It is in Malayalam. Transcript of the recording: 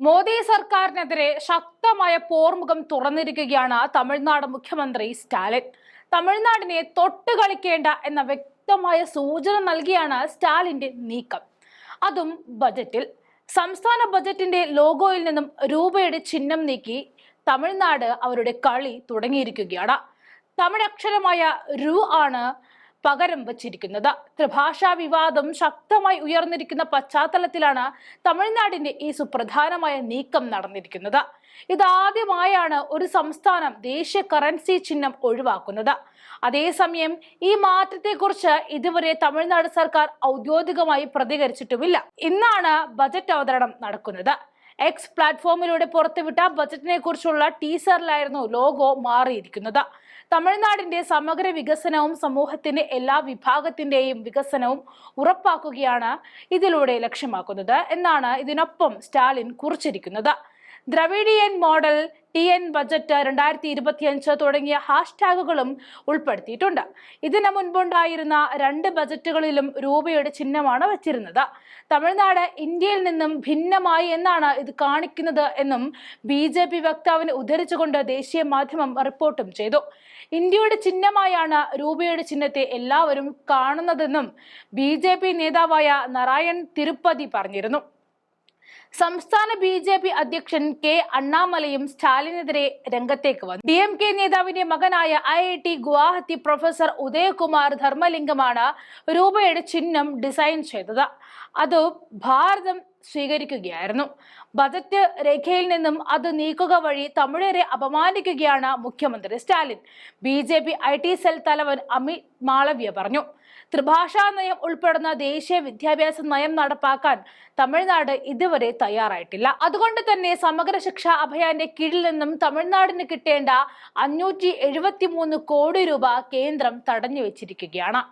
മോദി സർക്കാരിനെതിരെ ശക്തമായ പോർമുഖം തുറന്നിരിക്കുകയാണ് തമിഴ്നാട് മുഖ്യമന്ത്രി സ്റ്റാലിൻ. തമിഴ്നാടിനെ തൊട്ട് കളിക്കേണ്ട എന്ന വ്യക്തമായ സൂചന നൽകിയാണ് സ്റ്റാലിന്റെ നീക്കം. അതും ബജറ്റിൽ. സംസ്ഥാന ബജറ്റിന്റെ ലോഗോയിൽ നിന്നും രൂപയുടെ ചിഹ്നം നീക്കി തമിഴ്നാട് അവരുടെ കളി തുടങ്ങിയിരിക്കുകയാണ്. തമിഴക്ഷരമായ രു ആണ് പകരം വച്ചിരിക്കുന്നത്. ത്രിഭാഷാ വിവാദം ശക്തമായി ഉയർന്നിരിക്കുന്ന പശ്ചാത്തലത്തിലാണ് തമിഴ്നാടിന്റെ ഈ സുപ്രധാനമായ നീക്കം നടന്നിരിക്കുന്നത്. ഇതാദ്യമായാണ് ഒരു സംസ്ഥാനം ദേശീയ കറൻസി ചിഹ്നം ഒഴിവാക്കുന്നത്. അതേസമയം ഈ മാറ്റത്തെക്കുറിച്ച് ഇതുവരെ തമിഴ്നാട് സർക്കാർ ഔദ്യോഗികമായി പ്രതികരിച്ചിട്ടുമില്ല. ഇന്നാണ് ബജറ്റ് അവതരണം നടക്കുന്നത്. എക്സ് പ്ലാറ്റ്ഫോമിലൂടെ പുറത്തുവിട്ട ബജറ്റിനെ കുറിച്ചുള്ള ടീസറിലായിരുന്നു ലോഗോ മാറിയിരിക്കുന്നത്. തമിഴ്നാടിന്റെ സമഗ്ര വികസനവും സമൂഹത്തിന്റെ എല്ലാ വിഭാഗത്തിന്റെയും വികസനവും ഉറപ്പാക്കുകയാണ് ഇതിലൂടെ ലക്ഷ്യമാക്കുന്നത് എന്നാണ് ഇതിനൊപ്പം സ്റ്റാലിൻ കുറിച്ചിരിക്കുന്നത്. ദ്രവിഡിയൻ മോഡൽ, TN ബജറ്റ് 2025 തുടങ്ങിയ ഹാഷ്ടാഗുകളും ഉൾപ്പെടുത്തിയിട്ടുണ്ട്. ഇതിനു മുൻപുണ്ടായിരുന്ന 2 ബജറ്റുകളിലും രൂപയുടെ ചിഹ്നമാണ് വച്ചിരുന്നത്. തമിഴ്നാട് ഇന്ത്യയിൽ നിന്നും ഭിന്നമായി എന്നാണ് ഇത് കാണിക്കുന്നത് എന്നും BJP വക്താവിനെ ഉദ്ധരിച്ചുകൊണ്ട് ദേശീയ മാധ്യമം റിപ്പോർട്ടും ചെയ്തു. ഇന്ത്യയുടെ ചിഹ്നമായാണ് രൂപയുടെ ചിഹ്നത്തെ എല്ലാവരും കാണുന്നതെന്നും BJP നേതാവായ നാരായൺ തിരുപ്പതി പറഞ്ഞിരുന്നു. സംസ്ഥാന BJP അധ്യക്ഷൻ K അണ്ണാമലയും സ്റ്റാലിനെതിരെ രംഗത്തേക്ക് വന്നു. DMK നേതാവിന്റെ മകനായ IIT ഗുവാഹത്തി പ്രൊഫസർ ഉദയകുമാർ ധർമ്മലിംഗമാണ് രൂപയുടെ ചിഹ്നം ഡിസൈൻ ചെയ്തത്. അത് ഭാരതം സ്വീകരിക്കുകയായിരുന്നു. ബജറ്റ് രേഖയിൽ നിന്നും അത് നീക്കുക വഴി തമിഴരെ അപമാനിക്കുകയാണ് മുഖ്യമന്ത്രി സ്റ്റാലിൻ, BJP IT സെൽ തലവൻ അമിത് മാളവ്യ പറഞ്ഞു. ത്രിഭാഷാ നയം ഉൾപ്പെടുന്ന ദേശീയ വിദ്യാഭ്യാസ നയം നടപ്പാക്കാൻ തമിഴ്നാട് ഇതുവരെ തയ്യാറായിട്ടില്ല. അതുകൊണ്ട് തന്നെ സമഗ്ര ശിക്ഷാ അഭിയാന്റെ കീഴിൽ നിന്നും തമിഴ്നാടിന് കിട്ടേണ്ട 573 കോടി രൂപ കേന്ദ്രം തടഞ്ഞു വെച്ചിരിക്കുകയാണ്.